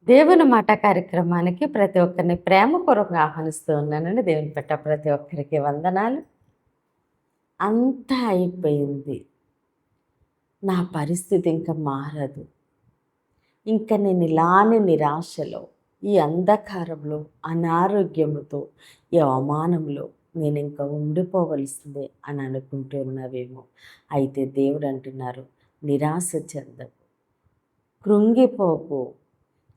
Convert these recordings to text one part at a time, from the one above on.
దేవుని మాట కార్యక్రమానికి ప్రతి ఒక్కరిని ప్రేమపూర్వకంగా ఆహ్వానిస్తూ ఉన్నానండి. దేవుని పెట్ట ప్రతి ఒక్కరికి వందనాలు. అంతా అయిపోయింది. నా పరిస్థితి ఇంక మారదు. ఇంక నేను ఇలానే నిరాశలో, ఈ అంధకారంలో, అనారోగ్యముతో, ఈ అవమానంలో నేనింక ఉండిపోవలసిందే అని అనుకుంటూ ఉన్నావేమో. అయితే దేవుడు అంటున్నారు, నిరాశ చెందకు, కృంగిపోకు.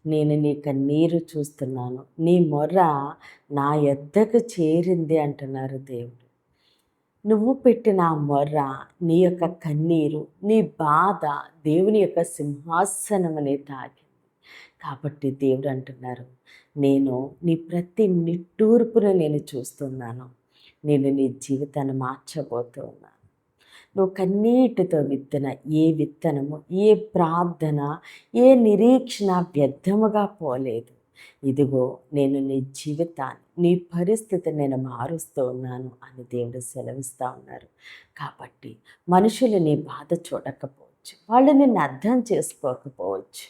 నేను నీ కన్నీరు చూస్తున్నాను. నీ మొర్ర నా యొద్దకు చేరింది అంటున్నారు దేవుడు. నువ్వు పెట్టిన ఆ మొర్ర, నీ యొక్క కన్నీరు, నీ బాధ దేవుని యొక్క సింహాసనమని తాకింది. కాబట్టి దేవుడు అంటున్నారు, నేను నీ ప్రతి నిట్టూర్పును నేను చూస్తున్నాను. నేను నీ జీవితాన్ని మార్చబోతూ ఉన్నాను. నువ్వు కన్నీటితో విత్తన ఏ విత్తనము, ఏ ప్రార్థన, ఏ నిరీక్షణ వ్యర్థముగా పోలేదు. ఇదిగో నేను నీ జీవితాన్ని, నీ పరిస్థితిని నేను మారుస్తూ ఉన్నాను అని దేవుడు సెలవిస్తూ ఉన్నారు. కాబట్టి మనుషులు నీ బాధ చూడకపోవచ్చు, వాళ్ళు నిన్ను అర్థం చేసుకోకపోవచ్చు,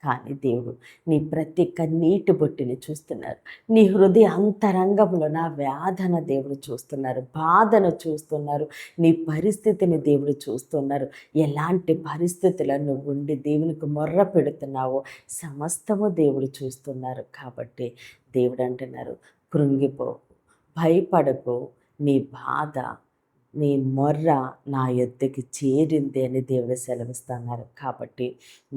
కానీ దేవుడు నీ ప్రతి కన్నీటి బొట్టిని చూస్తున్నారు. నీ హృదయ అంతరంగంలో నా వేదన దేవుడు చూస్తున్నారు, బాధను చూస్తున్నారు, నీ పరిస్థితిని దేవుడు చూస్తున్నారు. ఎలాంటి పరిస్థితుల్లో నువ్వు ఉండి దేవునికి మొర్ర పెడుతున్నావో సమస్తము దేవుడు చూస్తున్నారు. కాబట్టి దేవుడు అంటున్నారు, కృంగిపోకు, భయపడకు, నీ బాధ, నీ మొర్ర నా యొద్దకి చేరింది అని దేవుడు సెలవిస్తున్నారు. కాబట్టి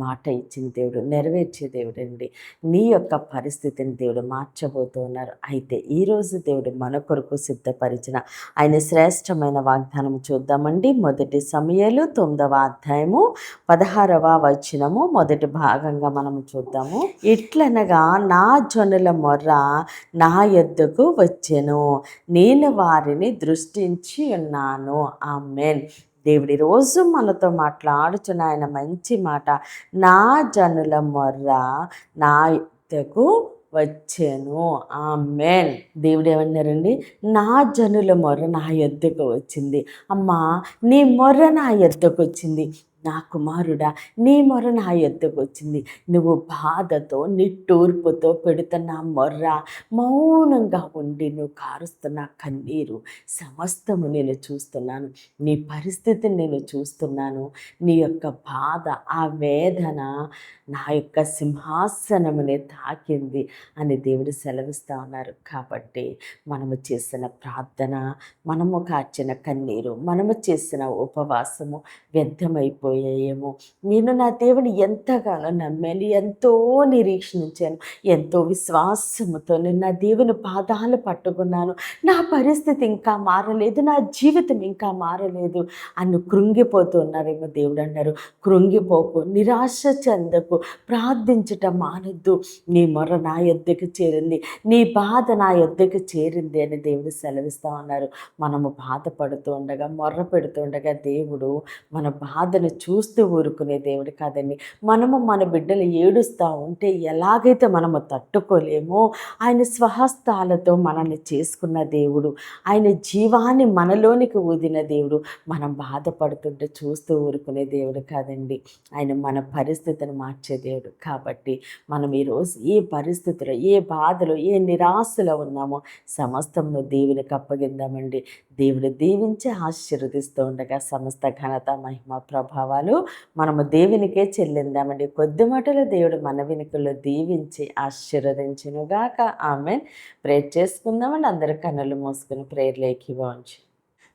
మాట ఇచ్చిన దేవుడు నెరవేర్చే దేవుడు అండి. నీ యొక్క పరిస్థితిని దేవుడు మార్చబోతూ ఉన్నారు. అయితే ఈరోజు దేవుడు మన కొరకు సిద్ధపరిచిన ఆయన శ్రేష్టమైన వాగ్దానం చూద్దామండి. మొదటి సమూయేలు 9వ అధ్యాయము 16వ వచనము మొదటి భాగంగా మనము చూద్దాము. ఇట్లనగా నా జనుల మొర్ర నా యొద్దకు వచ్చెను, నేను వారిని దృష్టించి ఉన్నాను. ఆమేన్. దేవుడి రోజు మనతో మాట్లాడుచున్న ఆయన మంచి మాట, నా జనుల మొర్ర నా యొద్దకు వచ్చాను. ఆమేన్. దేవుడు ఏమన్నారండి? నా జనుల మొర్ర నా యొద్దకు వచ్చింది. అమ్మా, నీ మొర్ర నా యొద్దకు వచ్చింది. నా కుమారుడా, నీ మొర్ర నా యొద్దకు వచ్చింది. నువ్వు బాధతో, నిట్టూర్పుతో పెడుతున్న మొర్ర, మౌనంగా ఉండి నువ్వు కారుస్తున్న కన్నీరు సమస్తము నేను చూస్తున్నాను. నీ పరిస్థితిని నేను చూస్తున్నాను. నీ యొక్క బాధ, ఆ వేదన నా యొక్క సింహాసనమునే తాకింది అని దేవుడు సెలవిస్తూ ఉన్నారు. కాబట్టి మనము చేసిన ప్రార్థన, మనము కార్చిన కన్నీరు, మనము చేసిన ఉపవాసము వ్యర్థమైపోయాయేమో. నేను నా దేవుని ఎంతగానో నమ్మాను, ఎంతో నిరీక్షించాను, ఎంతో విశ్వాసముతో నేను నా దేవుని పాదాలు పట్టుకున్నాను. నా పరిస్థితి ఇంకా మారలేదు, నా జీవితం ఇంకా మారలేదు అని కృంగిపోతూ ఉన్నావేమో. దేవుడు అన్నారు, కృంగిపోకు, నిరాశ చెందకు, ప్రార్థించట మానొద్దు. నీ మొర్ర నా యొద్దకు చేరింది, నీ బాధ నా యొద్దకు చేరింది అని దేవుడు సెలవిస్తూ ఉన్నారు. మనము బాధపడుతూ ఉండగా, మొర్ర పెడుతూ ఉండగా దేవుడు మన బాధను చూస్తూ ఊరుకునే దేవుడు కాదండి. మనము మన బిడ్డలు ఏడుస్తూ ఉంటే ఎలాగైతే మనము తట్టుకోలేమో, ఆయన స్వహస్తాలతో మనల్ని చేసుకున్న దేవుడు, ఆయన జీవాన్ని మనలోనికి ఊదిన దేవుడు. మనం బాధపడుతుంటే చూస్తూ ఊరుకునే దేవుడు కాదండి, ఆయన మన పరిస్థితిని మార్చే దేవుడు. కాబట్టి మనం ఈరోజు ఏ పరిస్థితిలో, ఏ బాధలో, ఏ నిరాశలో ఉన్నామో సమస్తమును దేవునికి అప్పగిందామండి. దేవుడు దీవించి ఆశీర్వదిస్తూ ఉండగా సమస్త ఘనత, మహిమ, ప్రభావాలు మనము దేవునికే చెల్లిందామండి. కొద్ది మాటలు దేవుడు మన వెనుకల్లో దీవించి ఆశీర్వదించునుగాక. ఆమేన్. ప్రేర్ చేసుకుందామండి. అందరి కన్నులు మూసుకుని ప్రేర్లోకి వాంచి.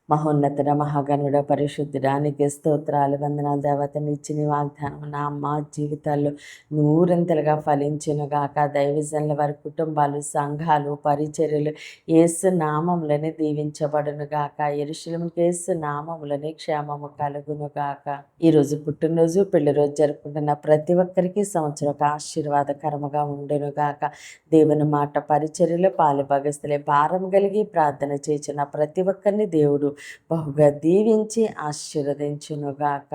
మహోన్నతుడ, మహాగణుడ, పరిశుద్ధుడానికి స్తోత్రాలు, వందనాలు. దేవతని ఇచ్చిన వాగ్దానం నా అమ్మ జీవితాల్లో నూరంతలుగా ఫలించునుగాక. దైవజనుల వారి కుటుంబాలు, సంఘాలు, పరిచర్యలు యేసు నామములని దీవించబడునుగాక. యెరూషలేముకు యేసు నామములని క్షేమము కలుగునుగాక. ఈరోజు పుట్టినరోజు, పెళ్లి రోజు జరుపుకుంటున్న ప్రతి ఒక్కరికి సంవత్సరం ఒక ఆశీర్వాదకరముగా ఉండునుగాక. దేవుని మాట పరిచర్యలో పాలుభాగస్తులే భారం కలిగి ప్రార్థన చేసిన ప్రతి ఒక్కరిని దేవుడు బహుగా దీవించి ఆశీర్వదించునుగాక.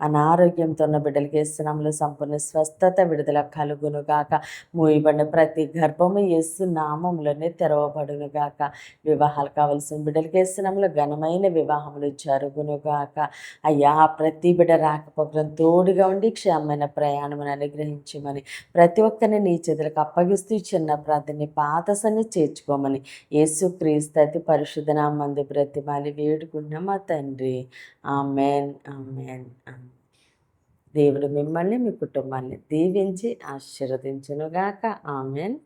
అనారోగ్యంతో ఉన్న బిడ్డలకి యేసునామములో సంపూర్ణ స్వస్థత విడుదల కలుగునుగాక. మూయబడిన ప్రతి గర్భము యేసు నామములోనే తెరవబడునుగాక. వివాహాలు కావలసిన బిడ్డలకి యేసునామములో ఘనమైన వివాహములు జరుగునుగాక. అయ్యా, ప్రతి బిడ్డ రాకపోకలం తోడుగా ఉండి క్షేమమైన ప్రయాణమును అనుగ్రహించమని, ప్రతి ఒక్కరిని నీ చేతులకు అప్పగిస్తూ చిన్న ప్రార్థనని పాదసన్ని చేర్చుకోమని యేసుక్రీస్తు అతి పరిశుద్ధ నామమునందు బ్రతిమాలి వేడుకున్న మా తండ్రి. Amen, amen, amen. దేవుడు మిమ్మల్ని మీ కుటుంబాన్ని దీవించి ఆశీర్వదించునుగాక. ఆమెన్.